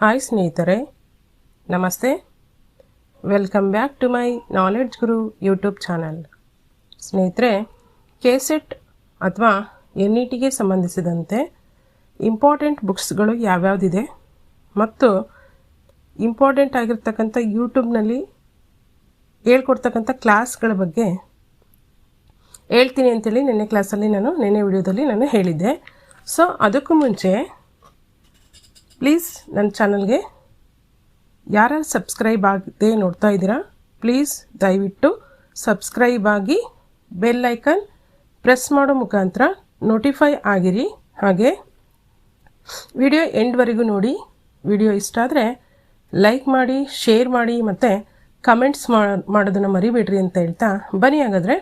Hi ಸ್ನೇಹಿತರೆ, ನಮಸ್ತೆ. Welcome back to my knowledge Guru YouTube channel. ಸ್ನೇಹಿತರೆ, ಕೆಸೆಟ್ ಅಥವಾ NETಗೆ ಸಂಬಂಧಿಸಿದಂತೆ ಇಂಪಾರ್ಟೆಂಟ್ ಬುಕ್ಸ್ಗಳು ಯಾವ್ಯಾವುದಿದೆ ಮತ್ತು ಇಂಪಾರ್ಟೆಂಟ್ ಆಗಿರ್ತಕ್ಕಂಥ ಯೂಟ್ಯೂಬ್ನಲ್ಲಿ ಹೇಳ್ಕೊಡ್ತಕ್ಕಂಥ ಕ್ಲಾಸ್ಗಳ ಬಗ್ಗೆ ಹೇಳ್ತೀನಿ ಅಂತೇಳಿ ನೆನ್ನೆ ವಿಡಿಯೋದಲ್ಲಿ ನಾನು ಹೇಳಿದ್ದೆ. ಸೊ ಅದಕ್ಕೂ ಮುಂಚೆ ಪ್ಲೀಸ್ ನನ್ನ ಚಾನಲ್ಗೆ ಯಾರ್ಯಾರು ಸಬ್ಸ್ಕ್ರೈಬ್ ಆಗದೆ ನೋಡ್ತಾ ಇದ್ದೀರಾ, ಪ್ಲೀಸ್ ದಯವಿಟ್ಟು ಸಬ್ಸ್ಕ್ರೈಬ್ ಆಗಿ ಬೆಲ್ ಐಕನ್ ಪ್ರೆಸ್ ಮಾಡೋ ಮುಖಾಂತರ ನೋಟಿಫೈ ಆಗಿರಿ. ಹಾಗೆ ವಿಡಿಯೋ ಎಂಡ್ವರೆಗೂ ನೋಡಿ. ವಿಡಿಯೋ ಇಷ್ಟ ಆದರೆ ಲೈಕ್ ಮಾಡಿ, ಶೇರ್ ಮಾಡಿ ಮತ್ತು ಕಮೆಂಟ್ಸ್ ಮಾಡೋದನ್ನು ಮರಿಬೇಡ್ರಿ ಅಂತ ಹೇಳ್ತಾ ಬನ್ನಿ ಹಾಗಾದರೆ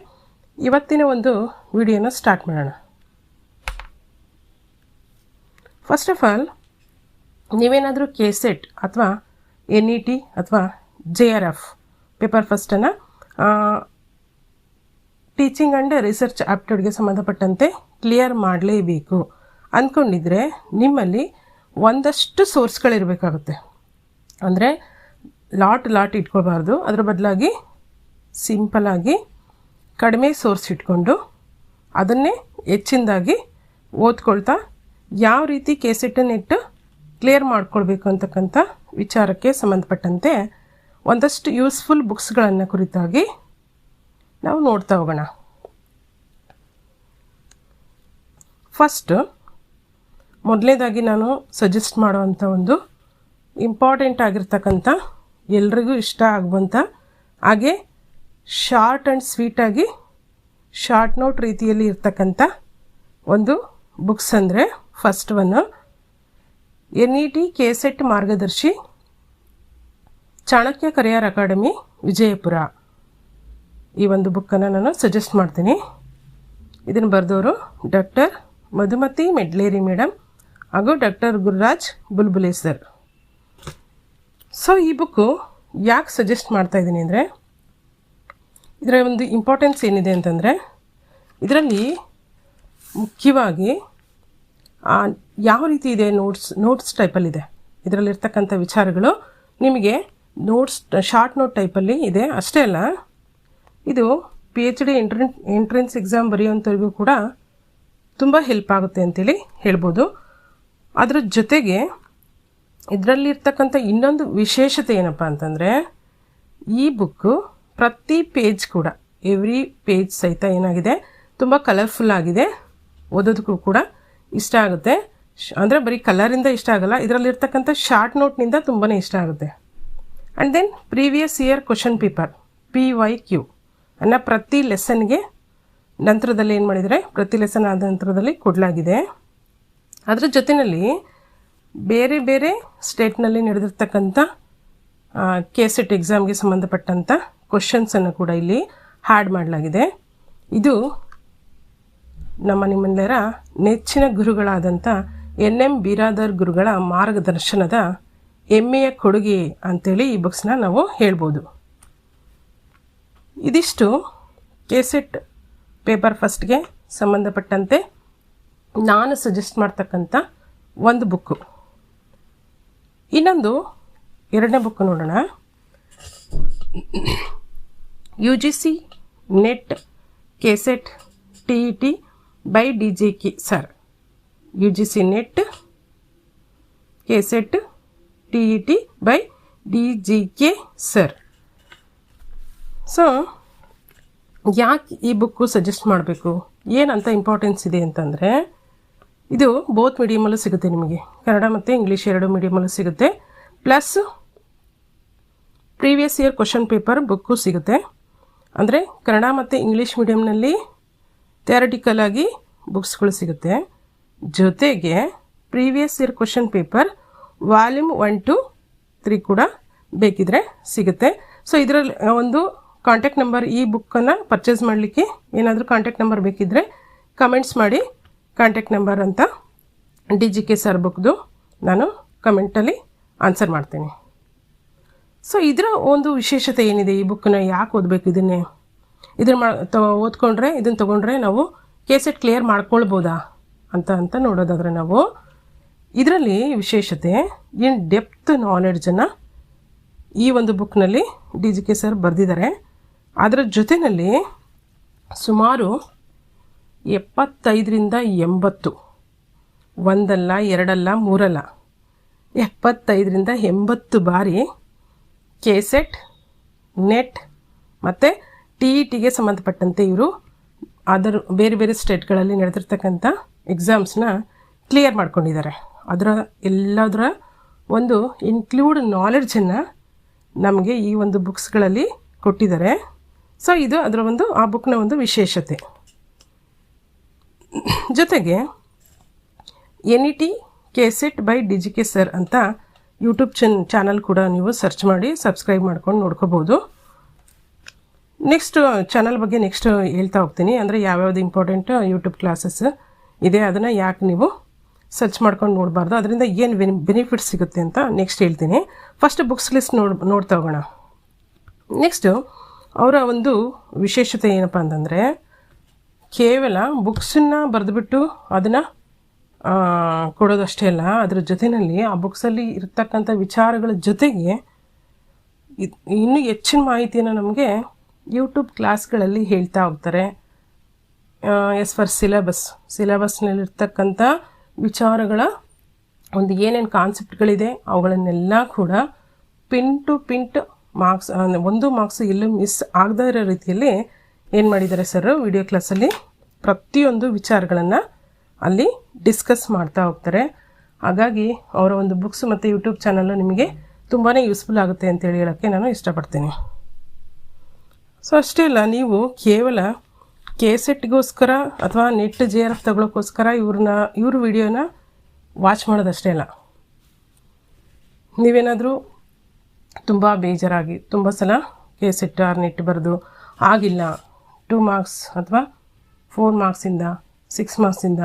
ಇವತ್ತಿನ ಒಂದು ವಿಡಿಯೋನ ಸ್ಟಾರ್ಟ್ ಮಾಡೋಣ. ಫಸ್ಟ್ ಆಫ್ ಆಲ್, ನೀವೇನಾದರೂ ಕೆಸೆಟ್ ಅಥವಾ NET ಅಥವಾ JRF ಪೇಪರ್ ಫಸ್ಟನ್ನು ಟೀಚಿಂಗ್ ಆ್ಯಂಡ್ ರಿಸರ್ಚ್ ಆಪ್ಟಿಟ್ಯೂಡ್ಗೆ ಸಂಬಂಧಪಟ್ಟಂತೆ ಕ್ಲಿಯರ್ ಮಾಡಲೇಬೇಕು ಅಂದ್ಕೊಂಡಿದ್ರೆ ನಿಮ್ಮಲ್ಲಿ ಒಂದಷ್ಟು ಸೋರ್ಸ್ಗಳಿರಬೇಕಾಗುತ್ತೆ. ಅಂದರೆ ಲಾಟ್ ಇಟ್ಕೋಬಾರ್ದು. ಅದರ ಬದಲಾಗಿ ಸಿಂಪಲಾಗಿ ಕಡಿಮೆ ಸೋರ್ಸ್ ಇಟ್ಕೊಂಡು ಅದನ್ನೇ ಹೆಚ್ಚಿನದಾಗಿ ಓದ್ಕೊಳ್ತಾ ಯಾವ ರೀತಿ ಕೆಸೆಟನ್ನು ಇಟ್ಟು ಕ್ಲಿಯರ್ ಮಾಡ್ಕೊಳ್ಬೇಕು ಅಂತಕ್ಕಂಥ ವಿಚಾರಕ್ಕೆ ಸಂಬಂಧಪಟ್ಟಂತೆ ಒಂದಷ್ಟು ಯೂಸ್ಫುಲ್ ಬುಕ್ಸ್ಗಳನ್ನು ಕುರಿತಾಗಿ ನಾವು ನೋಡ್ತಾ ಹೋಗೋಣ. ಫಸ್ಟ್ ಮೊದಲನೇದಾಗಿ ನಾನು ಸಜೆಸ್ಟ್ ಮಾಡುವಂಥ ಒಂದು ಇಂಪಾರ್ಟೆಂಟ್ ಆಗಿರ್ತಕ್ಕಂಥ ಎಲ್ರಿಗೂ ಇಷ್ಟ ಆಗುವಂಥ ಹಾಗೆ ಶಾರ್ಟ್ ಆ್ಯಂಡ್ ಸ್ವೀಟಾಗಿ ಶಾರ್ಟ್ ನೋಟ್ ರೀತಿಯಲ್ಲಿ ಇರ್ತಕ್ಕಂಥ ಒಂದು ಬುಕ್ಸ್ ಅಂದರೆ ಫಸ್ಟ್ ಒನ್ನು NET ಕೆಸೆಟ್ ಮಾರ್ಗದರ್ಶಿ ಚಾಣಕ್ಯ ಕರಿಯರ್ ಅಕಾಡೆಮಿ ವಿಜಯಪುರ. ಈ ಒಂದು ಬುಕ್ಕನ್ನು ನಾನು ಸಜೆಸ್ಟ್ ಮಾಡ್ತೀನಿ. ಇದನ್ನು ಬರೆದವರು ಡಾಕ್ಟರ್ ಮಧುಮತಿ ಮೆಡ್ಲೇರಿ ಮೇಡಮ್ ಹಾಗೂ doctor Gururaj Bulbule sir. So ಈ ಬುಕ್ಕು ಯಾಕೆ ಸಜೆಸ್ಟ್ ಮಾಡ್ತಾಯಿದ್ದೀನಿ ಅಂದರೆ ಇದರ ಒಂದು ಇಂಪಾರ್ಟೆನ್ಸ್ ಏನಿದೆ ಅಂತಂದರೆ ಇದರಲ್ಲಿ ಮುಖ್ಯವಾಗಿ ಯಾವ ರೀತಿ ಇದೆ, ನೋಟ್ಸ್ ಟೈಪಲ್ಲಿದೆ. ಇದರಲ್ಲಿರ್ತಕ್ಕಂಥ ವಿಚಾರಗಳು ನಿಮಗೆ ಶಾರ್ಟ್ ನೋಟ್ ಟೈಪಲ್ಲಿ ಇದೆ. ಅಷ್ಟೇ ಅಲ್ಲ, ಇದು PhD ಎಂಟ್ರೆನ್ಸ್ ಎಕ್ಸಾಮ್ ಬರೆಯುವಂಥವ್ರಿಗೂ ಕೂಡ ತುಂಬ ಹೆಲ್ಪ್ ಆಗುತ್ತೆ ಅಂತೇಳಿ ಹೇಳ್ಬೋದು. ಅದರ ಜೊತೆಗೆ ಇದರಲ್ಲಿರ್ತಕ್ಕಂಥ ಇನ್ನೊಂದು ವಿಶೇಷತೆ ಏನಪ್ಪ ಅಂತಂದರೆ ಈ ಬುಕ್ಕು ಪ್ರತಿ ಪೇಜ್ ಕೂಡ ಎವ್ರಿ ಪೇಜ್ ಸಹಿತ ಏನಾಗಿದೆ ತುಂಬ ಕಲರ್ಫುಲ್ ಆಗಿದೆ. ಓದೋದಕ್ಕೂ ಕೂಡ ಇಷ್ಟ ಆಗುತ್ತೆ. ಅಂದರೆ ಬರೀ ಕಲರಿಂದ ಇಷ್ಟ ಆಗಲ್ಲ, ಇದರಲ್ಲಿರ್ತಕ್ಕಂಥ ಶಾರ್ಟ್ ನೋಟ್ನಿಂದ ತುಂಬಾ ಇಷ್ಟ ಆಗುತ್ತೆ. And then previous year question paper PYQ ಅನ್ನೋ ಪ್ರತಿ ಲೆಸನ್ಗೆ ನಂತರದಲ್ಲಿ ಏನು ಮಾಡಿದರೆ, ಪ್ರತಿ ಲೆಸನ್ ಆದ ನಂತರದಲ್ಲಿ ಕೊಡಲಾಗಿದೆ. ಅದರ ಜೊತೆಯಲ್ಲಿ ಬೇರೆ ಬೇರೆ ಸ್ಟೇಟ್ನಲ್ಲಿ ನಡೆದಿರ್ತಕ್ಕಂಥ ಕೆಸೆಟ್ ಎಕ್ಸಾಮ್ಗೆ ಸಂಬಂಧಪಟ್ಟಂಥ ಕ್ವಶನ್ಸನ್ನು ಕೂಡ ಇಲ್ಲಿ ಆ್ಯಡ್ ಮಾಡಲಾಗಿದೆ. ಇದು ನಿಮ್ಮೆಲ್ಲರ ನೆಚ್ಚಿನ ಗುರುಗಳಾದಂಥ NM ಬಿರಾದರ್ ಗುರುಗಳ ಮಾರ್ಗದರ್ಶನದ ಹೆಮ್ಮೆಯ ಕೊಡುಗೆ ಅಂಥೇಳಿ ಈ ಬುಕ್ಸ್ನ ನಾವು ಹೇಳ್ಬೋದು. ಇದಿಷ್ಟು ಕೆಸೆಟ್ ಪೇಪರ್ ಫಸ್ಟ್ಗೆ ಸಂಬಂಧಪಟ್ಟಂತೆ ನಾನು ಸಜೆಸ್ಟ್ ಮಾಡ್ತಕ್ಕಂಥ ಒಂದು ಬುಕ್ಕು. ಇನ್ನೊಂದು ಎರಡನೇ ಬುಕ್ ನೋಡೋಣ. UGC net KSET TET by DJK sir. UGC net KSET TET by DJK sir. So ಯಾಕೆ ಈ ಬುಕ್ಕು ಸಜೆಸ್ಟ್ ಮಾಡಬೇಕು, ಏನಂತ ಇಂಪಾರ್ಟೆನ್ಸ್ ಇದೆ ಅಂತಂದರೆ ಇದು ಬೋತ್ ಮೀಡಿಯಮಲ್ಲೂ ಸಿಗುತ್ತೆ ನಿಮಗೆ, ಕನ್ನಡ ಮತ್ತು ಇಂಗ್ಲೀಷ್ ಎರಡು ಮೀಡಿಯಮಲ್ಲೂ ಸಿಗುತ್ತೆ. Plus previous year question paper book ಸಿಗುತ್ತೆ. ಅಂದರೆ ಕನ್ನಡ ಮತ್ತು ಇಂಗ್ಲೀಷ್ ಮೀಡಿಯಮ್ನಲ್ಲಿ ಥಿಯರಿಟಿಕಲ್ ಆಗಿ ಬುಕ್ಸ್ಗಳು ಸಿಗುತ್ತೆ. ಜೊತೆಗೆ previous year question paper volume 1 to 3 ಕೂಡ ಬೇಕಿದ್ರೆ ಸಿಗುತ್ತೆ. ಸೊ ಇದರಲ್ಲಿ ಒಂದು ಕಾಂಟ್ಯಾಕ್ಟ್ ನಂಬರ್, ಈ ಬುಕ್ಕನ್ನು ಪರ್ಚೇಸ್ ಮಾಡಲಿಕ್ಕೆ ಏನಾದರೂ ಕಾಂಟ್ಯಾಕ್ಟ್ ನಂಬರ್ ಬೇಕಿದ್ದರೆ ಕಮೆಂಟ್ಸ್ ಮಾಡಿ. ಕಾಂಟ್ಯಾಕ್ಟ್ ನಂಬರ್ ಅಂತ DJK ಸರ್ ಬುಕ್ದು ನಾನು ಕಮೆಂಟಲ್ಲಿ ಆನ್ಸರ್ ಮಾಡ್ತೀನಿ. ಸೊ ಇದರ ಒಂದು ವಿಶೇಷತೆ ಏನಿದೆ, ಈ ಬುಕ್ಕನ್ನ ಯಾಕೆ ಓದಬೇಕು, ಇದನ್ನು ಓದ್ಕೊಂಡ್ರೆ ಇದನ್ನು ತೊಗೊಂಡ್ರೆ ನಾವು ಕೆಸೆಟ್ ಕ್ಲಿಯರ್ ಮಾಡ್ಕೊಳ್ಬೋದಾ ಅಂತ ನೋಡೋದಾದರೆ ನಾವು ಇದರಲ್ಲಿ ವಿಶೇಷತೆ ಇನ್ ಡೆಪ್ತ್ ನಾಲೆಡ್ಜನ್ನು ಈ ಒಂದು ಬುಕ್ನಲ್ಲಿ DGK ಸರ್ ಬರೆದಿದ್ದಾರೆ. ಅದರ ಜೊತೆಯಲ್ಲಿ ಸುಮಾರು 75ರಿಂದ 80 ಒಂದಲ್ಲ ಎರಡಲ್ಲ ಮೂರಲ್ಲ 75ರಿಂದ 80 ಬಾರಿ KSET ನೆಟ್ ಮತ್ತು TETಗೆ ಸಂಬಂಧಪಟ್ಟಂತೆ ಇವರು ಅದರ ಬೇರೆ ಬೇರೆ ಸ್ಟೇಟ್ಗಳಲ್ಲಿ ನಡೆದಿರ್ತಕ್ಕಂಥ ಎಕ್ಸಾಮ್ಸ್ನ ಕ್ಲಿಯರ್ ಮಾಡ್ಕೊಂಡಿದ್ದಾರೆ. ಅದರ ಎಲ್ಲದರ ಒಂದು ಇನ್ಕ್ಲೂಡ್ ನಾಲೆಡ್ಜನ್ನು ನಮಗೆ ಈ ಒಂದು ಬುಕ್ಸ್ಗಳಲ್ಲಿ ಕೊಟ್ಟಿದ್ದಾರೆ. ಸೊ ಇದು ಅದರ ಒಂದು ಆ ಬುಕ್ನ ಒಂದು ವಿಶೇಷತೆ. ಜೊತೆಗೆ NET KSET by DGK sir ಅಂತ ಯೂಟ್ಯೂಬ್ ಚಾನಲ್ ಕೂಡ ನೀವು ಸರ್ಚ್ ಮಾಡಿ ಸಬ್ಸ್ಕ್ರೈಬ್ ಮಾಡ್ಕೊಂಡು ನೋಡ್ಕೋಬೋದು. ನೆಕ್ಸ್ಟ್ ಚಾನಲ್ ಬಗ್ಗೆ ನೆಕ್ಸ್ಟ್ ಹೇಳ್ತಾ ಹೋಗ್ತೀನಿ. ಅಂದರೆ ಯಾವ್ಯಾವುದು ಇಂಪಾರ್ಟೆಂಟ್ ಯೂಟ್ಯೂಬ್ ಕ್ಲಾಸಸ್ ಇದೆ ಅದನ್ನು ಯಾಕೆ ನೀವು ಸರ್ಚ್ ಮಾಡ್ಕೊಂಡು ನೋಡಬಾರ್ದು, ಅದರಿಂದ ಏನು ಬೆನಿಫಿಟ್ಸ್ ಸಿಗುತ್ತೆ ಅಂತ ನೆಕ್ಸ್ಟ್ ಹೇಳ್ತೀನಿ. ಫಸ್ಟ್ ಬುಕ್ಸ್ ಲಿಸ್ಟ್ ನೋಡ್ತಾ ಹೋಗೋಣ. ನೆಕ್ಸ್ಟು ಅವರ ಒಂದು ವಿಶೇಷತೆ ಏನಪ್ಪ ಅಂತಂದರೆ, ಕೇವಲ ಬುಕ್ಸನ್ನು ಬರೆದುಬಿಟ್ಟು ಅದನ್ನು ಕೊಡೋದಷ್ಟೇ ಅಲ್ಲ, ಅದರ ಜೊತೆಯಲ್ಲಿ ಆ ಬುಕ್ಸಲ್ಲಿ ಇರ್ತಕ್ಕಂಥ ವಿಚಾರಗಳ ಜೊತೆಗೆ ಇನ್ನೂ ಹೆಚ್ಚಿನ ಮಾಹಿತಿಯನ್ನು ನಮಗೆ ಯೂಟ್ಯೂಬ್ ಕ್ಲಾಸ್ಗಳಲ್ಲಿ ಹೇಳ್ತಾ ಹೋಗ್ತಾರೆ. ಎಸ್ ಫಾರ್ ಸಿಲೆಬಸ್ನಲ್ಲಿರ್ತಕ್ಕಂಥ ವಿಚಾರಗಳ ಒಂದು ಏನೇನು ಕಾನ್ಸೆಪ್ಟ್ಗಳಿದೆ ಅವುಗಳನ್ನೆಲ್ಲ ಕೂಡ ಪಿನ್ ಟು ಪಿಂಟ್ ಮಾರ್ಕ್ಸ್, ಒಂದು ಮಾರ್ಕ್ಸ್ ಎಲ್ಲೂ ಮಿಸ್ ಆಗದೇ ಇರೋ ರೀತಿಯಲ್ಲಿ ಏನು ಮಾಡಿದ್ದಾರೆ ಸರ್ ವಿಡಿಯೋ ಕ್ಲಾಸಲ್ಲಿ ಪ್ರತಿಯೊಂದು ವಿಚಾರಗಳನ್ನು ಅಲ್ಲಿ ಡಿಸ್ಕಸ್ ಮಾಡ್ತಾ ಹೋಗ್ತಾರೆ. ಹಾಗಾಗಿ ಅವರ ಒಂದು ಬುಕ್ಸ್ ಮತ್ತು ಯೂಟ್ಯೂಬ್ ಚಾನಲ್ಲು ನಿಮಗೆ ತುಂಬಾ ಯೂಸ್ಫುಲ್ ಆಗುತ್ತೆ ಅಂತೇಳಿ ಹೇಳೋಕ್ಕೆ ನಾನು ಇಷ್ಟಪಡ್ತೀನಿ. ಸೊ ಅಷ್ಟೇ ಅಲ್ಲ, ನೀವು ಕೇವಲ KSETಗೋಸ್ಕರ ಅಥವಾ ನೆಟ್ JRF ತಗೊಳ್ಳೋಕ್ಕೋಸ್ಕರ ಇವ್ರ ವಿಡಿಯೋನ ವಾಚ್ ಮಾಡೋದಷ್ಟೇ ಅಲ್ಲ. ನೀವೇನಾದರೂ ತುಂಬ ಬೇಜಾರಾಗಿ ತುಂಬ ಸಲ KSET ಆರ್ ನೆಟ್ ಬರೆದು ಆಗಿಲ್ಲ 2 ಮಾರ್ಕ್ಸ್ ಅಥವಾ 4 ಮಾರ್ಕ್ಸಿಂದ 6 ಮಾರ್ಕ್ಸಿಂದ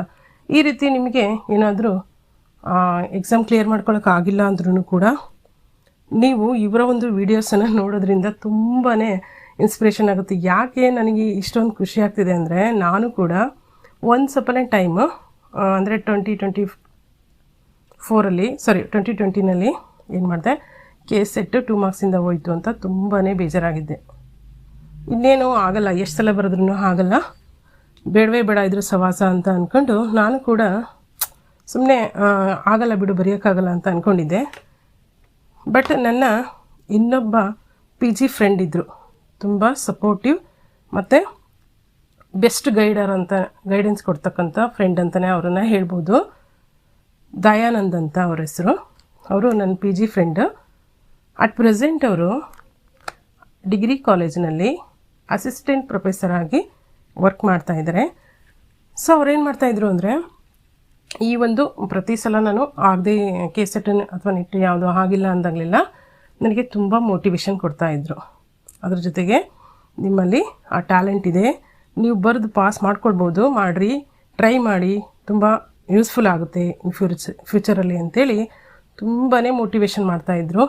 ಈ ರೀತಿ ನಿಮಗೆ ಏನಾದರೂ ಎಕ್ಸಾಮ್ ಕ್ಲಿಯರ್ ಮಾಡ್ಕೊಳ್ಳೋಕ್ಕಾಗಿಲ್ಲ ಅಂದ್ರೂ ಕೂಡ ನೀವು ಇವರ ಒಂದು ವೀಡಿಯೋಸನ್ನು ನೋಡೋದ್ರಿಂದ ತುಂಬಾ ಇನ್ಸ್ಪಿರೇಷನ್ ಆಗುತ್ತೆ. ಯಾಕೆ ನನಗೆ ಇಷ್ಟೊಂದು ಖುಷಿ ಆಗ್ತಿದೆ ಅಂದರೆ, ನಾನು ಕೂಡ ಒನ್ಸ್ ಅಪಾನ್ ಎ ಟೈಮ್ ಅಂದರೆ 2020ನಲ್ಲಿ ಏನು ಮಾಡಿದೆ, KSET 2 ಮಾರ್ಕ್ಸಿಂದ ಹೋಯಿತು ಅಂತ ತುಂಬಾ ಬೇಜಾರಾಗಿದ್ದೆ. ಇನ್ನೇನು ಆಗಲ್ಲ, ಎಷ್ಟು ಸಲ ಬರೆದ್ರೂ ಆಗಲ್ಲ, ಬೇಡವೇ ಬೇಡ ಇದ್ರ ಸವಾಸ ಅಂತ ಅಂದ್ಕೊಂಡು ನಾನು ಕೂಡ ಸುಮ್ಮನೆ ಆಗಲ್ಲ ಬಿಡು ಬರೆಯೋಕ್ಕಾಗಲ್ಲ ಅಂತ ಅಂದ್ಕೊಂಡಿದ್ದೆ. ಬಟ್ ನನ್ನ ಇನ್ನೊಬ್ಬ PG ಫ್ರೆಂಡ್ ಇದ್ದರು, ತುಂಬ ಸಪೋರ್ಟಿವ್ ಮತ್ತು ಬೆಸ್ಟ್ ಗೈಡೆನ್ಸ್ ಕೊಡ್ತಕ್ಕಂಥ ಫ್ರೆಂಡ್ ಅಂತಲೇ ಅವರನ್ನು ಹೇಳ್ಬೋದು. ದಯಾನಂದ್ ಅಂತ ಅವ್ರ ಹೆಸರು. ಅವರು ನನ್ನ PG ಫ್ರೆಂಡು. ಅಟ್ ಪ್ರೆಸೆಂಟ್ ಅವರು ಡಿಗ್ರಿ ಕಾಲೇಜಿನಲ್ಲಿ ಅಸಿಸ್ಟೆಂಟ್ ಪ್ರೊಫೆಸರ್ ಆಗಿ ವರ್ಕ್ ಮಾಡ್ತಾಯಿದ್ದಾರೆ. ಸೊ ಅವ್ರೇನು ಮಾಡ್ತಾಯಿದ್ರು ಅಂದರೆ, ಈ ಒಂದು ಪ್ರತಿ ಸಲ ನಾನು ಆಗದೆ KSET ಅಥವಾ ನೆಟ್ ಯಾವುದೋ ಆಗಿಲ್ಲ ಅಂದಾಗಲಿಲ್ಲ ನನಗೆ ತುಂಬ ಮೋಟಿವೇಶನ್ ಕೊಡ್ತಾಯಿದ್ರು. ಅದ್ರ ಜೊತೆಗೆ ನಿಮ್ಮಲ್ಲಿ ಆ ಟ್ಯಾಲೆಂಟ್ ಇದೆ, ನೀವು ಬರೆದು ಪಾಸ್ ಮಾಡ್ಕೊಳ್ಬೋದು, ಮಾಡಿರಿ, ಟ್ರೈ ಮಾಡಿ, ತುಂಬ ಯೂಸ್ಫುಲ್ ಆಗುತ್ತೆ ಫ್ಯೂಚರಲ್ಲಿ ಅಂತೇಳಿ ತುಂಬಾ ಮೋಟಿವೇಶನ್ ಮಾಡ್ತಾಯಿದ್ರು.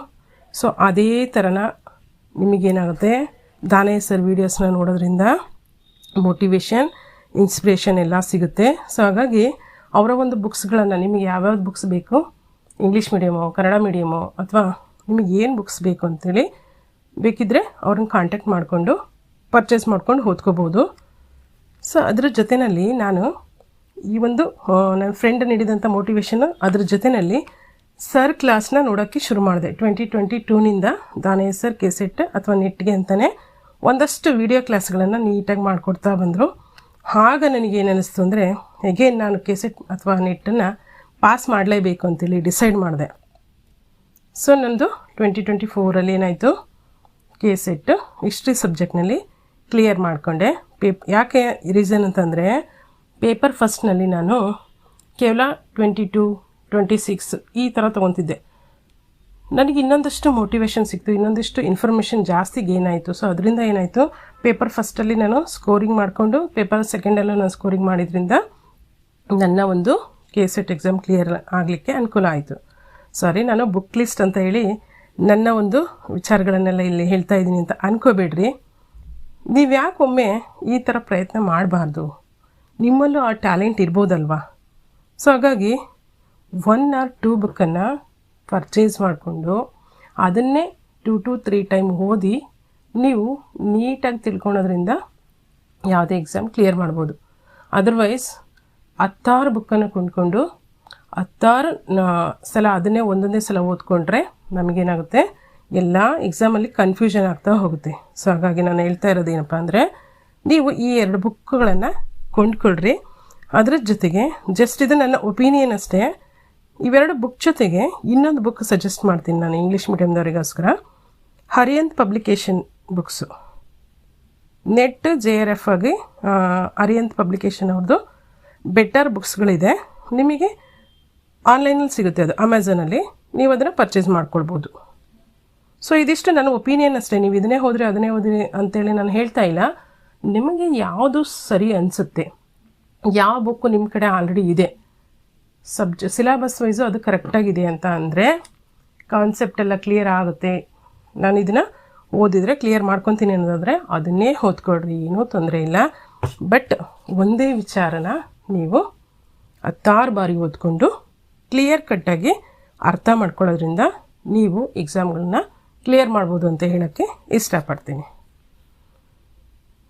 ಸೊ ಅದೇ ಥರನ ನಿಮಗೇನಾಗುತ್ತೆ, ದಾನೇ ಸರ್ ವೀಡಿಯೋಸ್ನ ನೋಡೋದ್ರಿಂದ ಮೋಟಿವೇಶನ್, ಇನ್ಸ್ಪಿರೇಷನ್ ಎಲ್ಲ ಸಿಗುತ್ತೆ. ಸೊ ಹಾಗಾಗಿ ಅವರ ಒಂದು ಬುಕ್ಸ್ಗಳನ್ನು ನಿಮಗೆ ಯಾವ್ಯಾವ್ದು ಬುಕ್ಸ್ ಬೇಕು, ಇಂಗ್ಲೀಷ್ ಮೀಡಿಯಮೋ ಕನ್ನಡ ಮೀಡಿಯಮೋ ಅಥವಾ ನಿಮಗೆ ಏನು ಬುಕ್ಸ್ ಬೇಕು ಅಂತೇಳಿ ಬೇಕಿದ್ದರೆ ಅವ್ರನ್ನ ಕಾಂಟ್ಯಾಕ್ಟ್ ಮಾಡಿಕೊಂಡು ಪರ್ಚೇಸ್ ಮಾಡ್ಕೊಂಡು ಓದ್ಕೋಬೋದು. ಸೊ ಅದ್ರ ಜೊತೆಯಲ್ಲಿ ನಾನು ಈ ಒಂದು ನನ್ನ ಫ್ರೆಂಡ್ ನೀಡಿದಂಥ ಮೋಟಿವೇಶನ್ ಅದ್ರ ಜೊತೆಯಲ್ಲಿ ಸರ್ ಕ್ಲಾಸ್ನ ನೋಡೋಕ್ಕೆ ಶುರು ಮಾಡಿದೆ. 2022ನಿಂದ ದಾನೇ ಸರ್ KSET ಅಥವಾ ನೆಟ್ಗೆ ಅಂತಲೇ ಒಂದಷ್ಟು ವಿಡಿಯೋ ಕ್ಲಾಸ್ಗಳನ್ನು ನೀಟಾಗಿ ಮಾಡಿಕೊಡ್ತಾ ಬಂದರು. ಆಗ ನನಗೇನು ಅನ್ನಿಸ್ತು ಅಂದರೆ, ಎಗೇನ್ ನಾನು KSET ಅಥವಾ ನೆಟ್ಟನ್ನು ಪಾಸ್ ಮಾಡಲೇಬೇಕು ಅಂತೇಳಿ ಡಿಸೈಡ್ ಮಾಡಿದೆ. ಸೊ ನನ್ನದು 2024ಅಲ್ಲಿ ಏನಾಯಿತು, KSET ಹಿಸ್ಟ್ರಿ ಸಬ್ಜೆಕ್ಟ್ನಲ್ಲಿ ಕ್ಲಿಯರ್ ಮಾಡಿಕೊಂಡೆ. ಯಾಕೆ ರೀಸನ್ ಅಂತಂದರೆ, ಪೇಪರ್ ಫಸ್ಟ್ನಲ್ಲಿ ನಾನು ಕೇವಲ 22, 26 ಈ ಥರ ತೊಗೊತಿದ್ದೆ. ನನಗೆ ಇನ್ನೊಂದಷ್ಟು ಮೋಟಿವೇಶನ್ ಸಿಕ್ತು, ಇನ್ನೊಂದಿಷ್ಟು ಇನ್ಫಾರ್ಮೇಷನ್ ಜಾಸ್ತಿ ಗೇನ್ ಆಯಿತು. ಸೊ ಅದರಿಂದ ಏನಾಯಿತು, ಪೇಪರ್ ಫಸ್ಟಲ್ಲಿ ನಾನು ಸ್ಕೋರಿಂಗ್ ಮಾಡಿಕೊಂಡು ಪೇಪರ್ ಸೆಕೆಂಡಲ್ಲೂ ನಾನು ಸ್ಕೋರಿಂಗ್ ಮಾಡಿದ್ರಿಂದ ನನ್ನ ಒಂದು KSET ಎಕ್ಸಾಮ್ ಕ್ಲಿಯರ್ ಆಗಲಿಕ್ಕೆ ಅನುಕೂಲ ಆಯಿತು. ಸಾರಿ, ನಾನು ಬುಕ್ ಲಿಸ್ಟ್ ಅಂತ ಹೇಳಿ ನನ್ನ ಒಂದು ವಿಚಾರಗಳನ್ನೆಲ್ಲ ಇಲ್ಲಿ ಹೇಳ್ತಾ ಇದ್ದೀನಿ ಅಂತ ಅಂದ್ಕೋಬೇಡ್ರಿ. ನೀವು ಯಾಕೊಮ್ಮೆ ಈ ಥರ ಪ್ರಯತ್ನ ಮಾಡಬಾರ್ದು? ನಿಮ್ಮಲ್ಲೂ ಆ ಟ್ಯಾಲೆಂಟ್ ಇರ್ಬೋದಲ್ವಾ? ಸೊ ಹಾಗಾಗಿ 1 or 2 ಬುಕ್ಕನ್ನು ಪರ್ಚೇಸ್ ಮಾಡಿಕೊಂಡು ಅದನ್ನೇ 2 to 3 ಟೈಮ್ ಓದಿ ನೀವು ನೀಟಾಗಿ ತಿಳ್ಕೊಳೋದ್ರಿಂದ ಯಾವುದೇ ಎಕ್ಸಾಮ್ ಕ್ಲಿಯರ್ ಮಾಡ್ಬೋದು. ಅದರ್ವೈಸ್ 10 ಬುಕ್ಕನ್ನು ಕೊಂಡ್ಕೊಂಡು 10 ಸಲ ಅದನ್ನೇ ಒಂದೊಂದೇ ಸಲ ಓದ್ಕೊಂಡ್ರೆ ನಮಗೇನಾಗುತ್ತೆ, ಎಲ್ಲ ಎಕ್ಸಾಮಲ್ಲಿ ಕನ್ಫ್ಯೂಷನ್ ಆಗ್ತಾ ಹೋಗುತ್ತೆ. ಸೊ ಹಾಗಾಗಿ ನಾನು ಹೇಳ್ತಾ ಇರೋದು ಏನಪ್ಪ ಅಂದರೆ, ನೀವು ಈ 2 ಬುಕ್ಗಳನ್ನು ಕೊಂಡ್ಕೊಳ್ರಿ. ಅದರ ಜೊತೆಗೆ ಜಸ್ಟ್ ಇದು ನನ್ನ ಒಪಿನಿಯನ್ ಅಷ್ಟೇ. ಇವೆರಡು ಬುಕ್ ಜೊತೆಗೆ ಇನ್ನೊಂದು ಬುಕ್ ಸಜೆಸ್ಟ್ ಮಾಡ್ತೀನಿ ನಾನು ಇಂಗ್ಲೀಷ್ ಮೀಡಿಯಮ್ದವರಿಗೋಸ್ಕರ. Arihant publication books, NET JRF ಆಗಿ ಹರಿಯಂತ್ ಪಬ್ಲಿಕೇಶನ್ ಅವ್ರದ್ದು ಬೆಟರ್ ಬುಕ್ಸ್ಗಳಿದೆ. ನಿಮಗೆ ಆನ್ಲೈನಲ್ಲಿ ಸಿಗುತ್ತೆ, ಅದು ಅಮೆಝಾನಲ್ಲಿ ನೀವು ಅದನ್ನು ಪರ್ಚೇಸ್ ಮಾಡ್ಕೊಳ್ಬೋದು. ಸೊ ಇದಿಷ್ಟು ನನ್ನ ಒಪಿನಿಯನ್ ಅಷ್ಟೇ. ನೀವು ಇದನ್ನೇ ಹೋದರೆ ಅದನ್ನೇ ಓದಿ ಅಂತೇಳಿ ನಾನು ಹೇಳ್ತಾ ಇಲ್ಲ. ನಿಮಗೆ ಯಾವುದು ಸರಿ ಅನಿಸುತ್ತೆ, ಯಾವ ಬುಕ್ಕು ನಿಮ್ಮ ಕಡೆ ಆಲ್ರೆಡಿ ಇದೆ, ಸಿಲೆಬಸ್ ವೈಸು ಅದು ಕರೆಕ್ಟಾಗಿದೆ ಅಂತ ಅಂದರೆ, ಕಾನ್ಸೆಪ್ಟ್ ಎಲ್ಲ ಕ್ಲಿಯರ್ ಆಗುತ್ತೆ, ನಾನು ಇದನ್ನು ಓದಿದರೆ ಕ್ಲಿಯರ್ ಮಾಡ್ಕೊತೀನಿ ಅನ್ನೋದಾದರೆ ಅದನ್ನೇ ಓದ್ಕೊಳ್ರಿ, ಏನೂ ತೊಂದರೆ ಇಲ್ಲ. ಬಟ್ ಒಂದೇ ವಿಚಾರನ ನೀವು 10 ಬಾರಿ ಓದ್ಕೊಂಡು ಕ್ಲಿಯರ್ ಕಟ್ಟಾಗಿ ಅರ್ಥ ಮಾಡ್ಕೊಳ್ಳೋದ್ರಿಂದ ನೀವು ಎಕ್ಸಾಮ್ಗಳನ್ನ ಕ್ಲಿಯರ್ ಮಾಡ್ಬೋದು ಅಂತ ಹೇಳೋಕ್ಕೆ ಇಷ್ಟಪಡ್ತೀನಿ.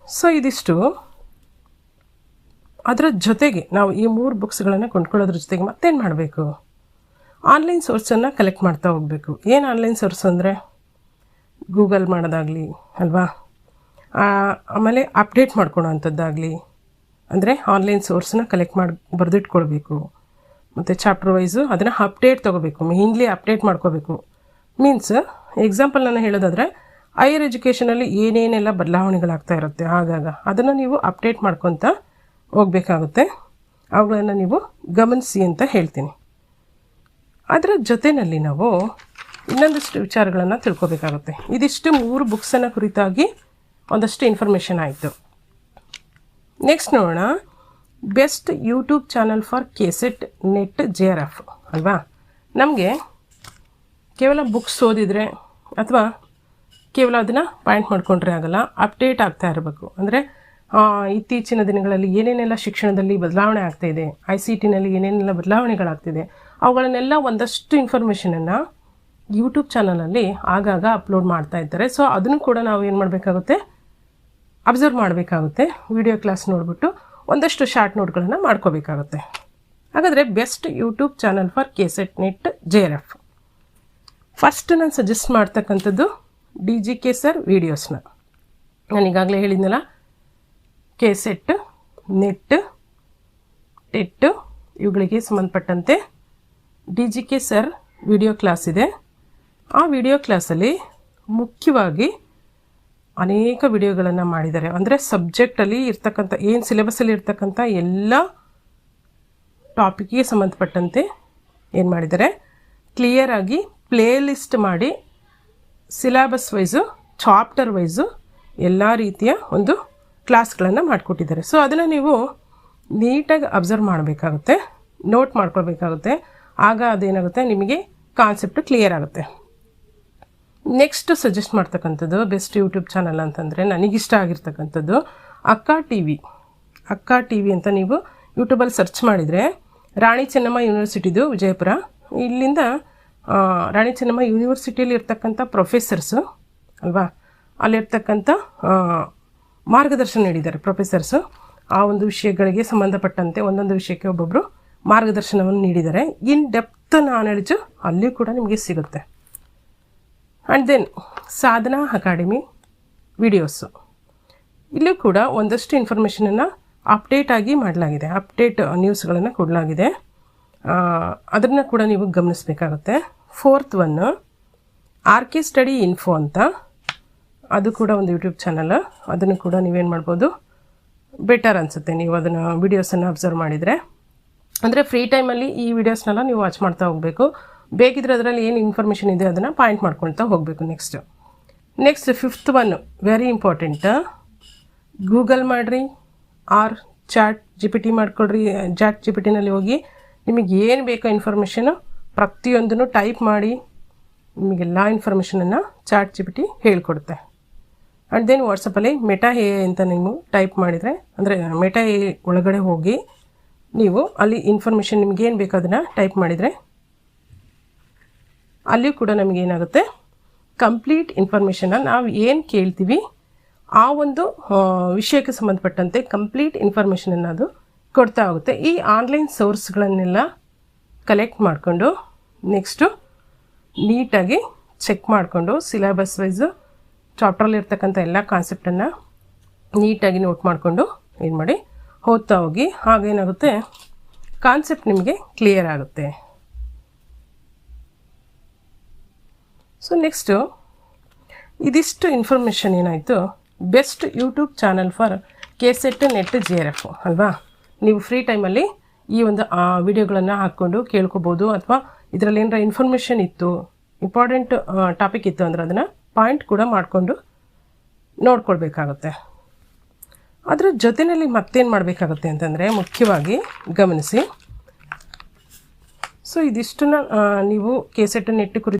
ಸೊ ಇದಿಷ್ಟು. ಅದರ ಜೊತೆಗೆ ನಾವು ಈ 3 ಬುಕ್ಸ್ಗಳನ್ನು ಕೊಂಡ್ಕೊಳ್ಳೋದ್ರ ಜೊತೆಗೆ ಮತ್ತೇನು ಮಾಡಬೇಕು, ಆನ್ಲೈನ್ ಸೋರ್ಸನ್ನು ಕಲೆಕ್ಟ್ ಮಾಡ್ತಾ ಹೋಗಬೇಕು. ಏನು ಆನ್ಲೈನ್ ಸೋರ್ಸ್ ಅಂದರೆ ಗೂಗಲ್ ಮಾಡೋದಾಗಲಿ ಅಲ್ವಾ, ಆಮೇಲೆ ಅಪ್ಡೇಟ್ ಮಾಡ್ಕೊಳ್ಳೋ ಅಂಥದ್ದಾಗಲಿ, ಅಂದರೆ ಆನ್ಲೈನ್ ಸೋರ್ಸನ್ನ ಕಲೆಕ್ಟ್ ಮಾಡಿ ಬರೆದಿಟ್ಕೊಳ್ಬೇಕು. ಮತ್ತು ಚಾಪ್ಟರ್ ವೈಸು ಅದನ್ನು ಅಪ್ಡೇಟ್ ತೊಗೋಬೇಕು, ಮೇನ್ಲಿ ಅಪ್ಡೇಟ್ ಮಾಡ್ಕೋಬೇಕು. ಮೀನ್ಸ್ ಎಕ್ಸಾಂಪಲ್ ನಾನು ಹೇಳೋದಾದರೆ, ಹೈಯರ್ ಎಜುಕೇಷನಲ್ಲಿ ಏನೇನೆಲ್ಲ ಬದಲಾವಣೆಗಳಾಗ್ತಾ ಇರುತ್ತೆ ಆಗಾಗ ಅದನ್ನು ನೀವು ಅಪ್ಡೇಟ್ ಮಾಡ್ಕೊತ ಹೋಗಬೇಕಾಗುತ್ತೆ. ಅವುಗಳನ್ನು ನೀವು ಗಮನಿಸಿ ಅಂತ ಹೇಳ್ತೀನಿ. ಅದರ ಜೊತೆಯಲ್ಲಿ ನಾವು ಇನ್ನೊಂದಷ್ಟು ವಿಚಾರಗಳನ್ನು ತಿಳ್ಕೊಬೇಕಾಗುತ್ತೆ. ಇದಿಷ್ಟು 3 ಬುಕ್ಸನ್ನು ಕುರಿತಾಗಿ ಒಂದಷ್ಟು ಇನ್ಫಾರ್ಮೇಷನ್ ಆಯಿತು. ನೆಕ್ಸ್ಟ್ ನೋಡೋಣ, best YouTube channel for KCET net JRF ಅಲ್ವಾ. ನಮಗೆ ಕೇವಲ ಬುಕ್ಸ್ ಓದಿದರೆ ಅಥವಾ ಕೇವಲ ಅದನ್ನು ಪಾಯಿಂಟ್ ಮಾಡಿಕೊಂಡ್ರೆ ಆಗಲ್ಲ, ಅಪ್ಡೇಟ್ ಆಗ್ತಾ ಇರಬೇಕು. ಅಂದರೆ ಇತ್ತೀಚಿನ ದಿನಗಳಲ್ಲಿ ಏನೇನೆಲ್ಲ ಶಿಕ್ಷಣದಲ್ಲಿ ಬದಲಾವಣೆ ಆಗ್ತಾಯಿದೆ, ICTನಲ್ಲಿ ಏನೇನೆಲ್ಲ ಬದಲಾವಣೆಗಳಾಗ್ತಿದೆ, ಅವುಗಳನ್ನೆಲ್ಲ ಒಂದಷ್ಟು ಇನ್ಫಾರ್ಮೇಷನನ್ನು ಯೂಟ್ಯೂಬ್ ಚಾನಲಲ್ಲಿ ಆಗಾಗ ಅಪ್ಲೋಡ್ ಮಾಡ್ತಾ ಇದ್ದಾರೆ. ಸೊ ಅದನ್ನು ಕೂಡ ನಾವು ಏನು ಮಾಡಬೇಕಾಗುತ್ತೆ, ಅಬ್ಸರ್ವ್ ಮಾಡಬೇಕಾಗುತ್ತೆ. ವಿಡಿಯೋ ಕ್ಲಾಸ್ ನೋಡಿಬಿಟ್ಟು ಒಂದಷ್ಟು ಶಾರ್ಟ್ ನೋಟ್ಗಳನ್ನು ಮಾಡ್ಕೋಬೇಕಾಗುತ್ತೆ. ಹಾಗಾದರೆ best YouTube channel for KCET net JRF. First ನಾನು ಸಜೆಸ್ಟ್ ಮಾಡ್ತಕ್ಕಂಥದ್ದು DGK ಸರ್ ವೀಡಿಯೋಸ್ನ. ನಾನು ಈಗಾಗಲೇ ಹೇಳಿದ್ನಲ್ಲ, KCET ನೆಟ್ ಟೆಟ್ ಇವುಗಳಿಗೆ ಸಂಬಂಧಪಟ್ಟಂತೆ DGK ಸರ್ ವಿಡಿಯೋ ಕ್ಲಾಸ್ ಇದೆ. ಆ ವಿಡಿಯೋ ಕ್ಲಾಸಲ್ಲಿ ಮುಖ್ಯವಾಗಿ ಅನೇಕ ವಿಡಿಯೋಗಳನ್ನು ಮಾಡಿದ್ದಾರೆ. ಅಂದರೆ ಸಬ್ಜೆಕ್ಟಲ್ಲಿ ಇರ್ತಕ್ಕಂಥ ಏನು ಸಿಲೆಬಸ್ಸಲ್ಲಿ ಇರ್ತಕ್ಕಂಥ ಎಲ್ಲ ಟಾಪಿಕ್ಗೆ ಸಂಬಂಧಪಟ್ಟಂತೆ ಏನು ಮಾಡಿದ್ದಾರೆ, ಕ್ಲಿಯರಾಗಿ ಪ್ಲೇ ಲಿಸ್ಟ್ ಮಾಡಿ ಸಿಲೆಬಸ್ ವೈಸು ಚಾಪ್ಟರ್ ವೈಸು ಎಲ್ಲ ರೀತಿಯ ಒಂದು ಕ್ಲಾಸ್ಗಳನ್ನು ಮಾಡಿಕೊಟ್ಟಿದ್ದಾರೆ. ಸೊ ಅದನ್ನು ನೀವು ನೀಟಾಗಿ ಅಬ್ಸರ್ವ್ ಮಾಡಬೇಕಾಗುತ್ತೆ, ನೋಟ್ ಮಾಡ್ಕೊಳ್ಬೇಕಾಗುತ್ತೆ. ಆಗ ಅದೇನಾಗುತ್ತೆ, ನಿಮಗೆ ಕಾನ್ಸೆಪ್ಟ್ ಕ್ಲಿಯರ್ ಆಗುತ್ತೆ. ನೆಕ್ಸ್ಟ್ ಸಜೆಸ್ಟ್ ಮಾಡ್ತಕ್ಕಂಥದ್ದು ಬೆಸ್ಟ್ ಯೂಟ್ಯೂಬ್ ಚಾನಲ್ ಅಂತಂದರೆ ನನಗಿಷ್ಟ ಆಗಿರ್ತಕ್ಕಂಥದ್ದು ಅಕ್ಕ ಟಿ ವಿ ಅಂತ ನೀವು ಯೂಟ್ಯೂಬಲ್ಲಿ ಸರ್ಚ್ ಮಾಡಿದರೆ, ರಾಣಿ ಚೆನ್ನಮ್ಮ ಯೂನಿವರ್ಸಿಟಿದು ವಿಜಯಪುರ. ಇಲ್ಲಿಂದ ರಾಣಿ ಚೆನ್ನಮ್ಮ ಯೂನಿವರ್ಸಿಟಿಯಲ್ಲಿ ಇರ್ತಕ್ಕಂಥ ಪ್ರೊಫೆಸರ್ಸು ಅಲ್ವಾ, ಅಲ್ಲಿರ್ತಕ್ಕಂಥ ಮಾರ್ಗದರ್ಶನ ನೀಡಿದ್ದಾರೆ ಪ್ರೊಫೆಸರ್ಸು. ಆ ಒಂದು ವಿಷಯಗಳಿಗೆ ಸಂಬಂಧಪಟ್ಟಂತೆ ಒಂದೊಂದು ವಿಷಯಕ್ಕೆ ಒಬ್ಬೊಬ್ಬರು ಮಾರ್ಗದರ್ಶನವನ್ನು ನೀಡಿದ್ದಾರೆ. ಇನ್ ಡೆಪ್ತ್ ನಾಲೆಡ್ಜು ಅಲ್ಲಿಯೂ ಕೂಡ ನಿಮಗೆ ಸಿಗುತ್ತೆ. And then Sadhana academy videos, ಇಲ್ಲೂ ಕೂಡ ಒಂದಷ್ಟು ಇನ್ಫಾರ್ಮೇಷನನ್ನು ಅಪ್ಡೇಟ್ ಆಗಿ ಮಾಡಲಾಗಿದೆ, ಅಪ್ಡೇಟ್ ನ್ಯೂಸ್ಗಳನ್ನು ಕೊಡಲಾಗಿದೆ. ಅದನ್ನು ಕೂಡ ನೀವು ಗಮನಿಸಬೇಕಾಗುತ್ತೆ. 4th one RK study info ಅಂತ, ಅದು ಕೂಡ ಒಂದು ಯೂಟ್ಯೂಬ್ ಚಾನಲ್. ಅದನ್ನು ಕೂಡ ನೀವೇನು ಮಾಡ್ಬೋದು, ಬೆಟರ್ ಅನಿಸುತ್ತೆ ನೀವು ಅದನ್ನು ವೀಡಿಯೋಸನ್ನು ಅಬ್ಸರ್ವ್ ಮಾಡಿದರೆ. ಅಂದರೆ ಫ್ರೀ ಟೈಮಲ್ಲಿ ಈ ವಿಡಿಯೋಸ್ನೆಲ್ಲ ನೀವು ವಾಚ್ ಮಾಡ್ತಾ ಹೋಗಬೇಕು. ಬೇಕಿದ್ರೆ ಅದರಲ್ಲಿ ಏನು ಇನ್ಫಾರ್ಮೇಷನ್ ಇದೆ ಅದನ್ನು ಪಾಯಿಂಟ್ ಮಾಡ್ಕೊಳ್ತಾ ಹೋಗಬೇಕು. Next 5th one very important, Google ಮಾಡಿರಿ ಆರ್ ಚಾಟ್ GPT ಮಾಡ್ಕೊಳ್ರಿ. ಚಾಟ್ GPTನಲ್ಲಿ ಹೋಗಿ ನಿಮಗೆ ಏನು ಬೇಕೋ ಇನ್ಫಾರ್ಮೇಷನು ಪ್ರತಿಯೊಂದನ್ನು ಟೈಪ್ ಮಾಡಿ ನಿಮಗೆಲ್ಲ ಇನ್ಫಾರ್ಮೇಷನನ್ನು ಚಾಟ್ GPT ಹೇಳ್ಕೊಡುತ್ತೆ. ಆ್ಯಂಡ್ ದೆನ್ ವಾಟ್ಸಪ್ಪಲ್ಲಿ ಮೆಟಾ AI ಅಂತ ನೀವು ಟೈಪ್ ಮಾಡಿದರೆ, ಅಂದರೆ ಮೆಟಾ AI ಒಳಗಡೆ ಹೋಗಿ ನೀವು ಅಲ್ಲಿ ಇನ್ಫಾರ್ಮೇಷನ್ ನಿಮಗೇನು ಬೇಕು ಅದನ್ನು ಟೈಪ್ ಮಾಡಿದರೆ ಅಲ್ಲಿಯೂ ಕೂಡ ನಮಗೇನಾಗುತ್ತೆ ಕಂಪ್ಲೀಟ್ ಇನ್ಫಾರ್ಮೇಷನ್ನ ನಾವು ಏನು ಕೇಳ್ತೀವಿ ಆ ಒಂದು ವಿಷಯಕ್ಕೆ ಸಂಬಂಧಪಟ್ಟಂತೆ ಕಂಪ್ಲೀಟ್ ಇನ್ಫಾರ್ಮೇಷನನ್ನು ಅದು ಕೊಡ್ತಾ ಹೋಗುತ್ತೆ. ಈ ಆನ್ಲೈನ್ ಸೋರ್ಸ್ಗಳನ್ನೆಲ್ಲ ಕಲೆಕ್ಟ್ ಮಾಡಿಕೊಂಡು ನೆಕ್ಸ್ಟು ನೀಟಾಗಿ ಚೆಕ್ ಮಾಡಿಕೊಂಡು ಸಿಲೆಬಸ್ ವೈಸು ಚಾಪ್ಟ್ರಲ್ಲಿರ್ತಕ್ಕಂಥ ಎಲ್ಲ ಕಾನ್ಸೆಪ್ಟನ್ನು ನೀಟಾಗಿ ನೋಟ್ ಮಾಡಿಕೊಂಡು ಏನು ಮಾಡಿ ಓದ್ತಾ ಹೋಗಿ. ಹಾಗೇನಾಗುತ್ತೆ ಕಾನ್ಸೆಪ್ಟ್ ನಿಮಗೆ ಕ್ಲಿಯರ್ ಆಗುತ್ತೆ. ಸೊ ನೆಕ್ಸ್ಟು ಇದಿಷ್ಟು ಇನ್ಫಾರ್ಮೇಷನ್ ಏನಾಯಿತು, best YouTube channel for KCET net JRF ಅಲ್ವಾ. ನೀವು ಫ್ರೀ ಟೈಮಲ್ಲಿ ಈ ಒಂದು ವಿಡಿಯೋಗಳನ್ನು ಹಾಕ್ಕೊಂಡು ಕೇಳ್ಕೊಬೋದು, ಅಥವಾ ಇದರಲ್ಲಿ ಏನಾರ ಇನ್ಫಾರ್ಮೇಷನ್ ಇತ್ತು, ಇಂಪಾರ್ಟೆಂಟ್ ಟಾಪಿಕ್ ಇತ್ತು ಅಂದರೆ ಅದನ್ನು ಪಾಯಿಂಟ್ ಕೂಡ ಮಾಡಿಕೊಂಡು ನೋಡ್ಕೊಳ್ಬೇಕಾಗುತ್ತೆ. ಅದರ ಜೊತೆಯಲ್ಲಿ ಮತ್ತೇನು ಮಾಡಬೇಕಾಗುತ್ತೆ ಅಂತಂದರೆ ಮುಖ್ಯವಾಗಿ ಗಮನಿಸಿ. ಸೊ ಇದಿಷ್ಟನ್ನು ನೀವು KCET ನೆಟ್ ಕುರಿತು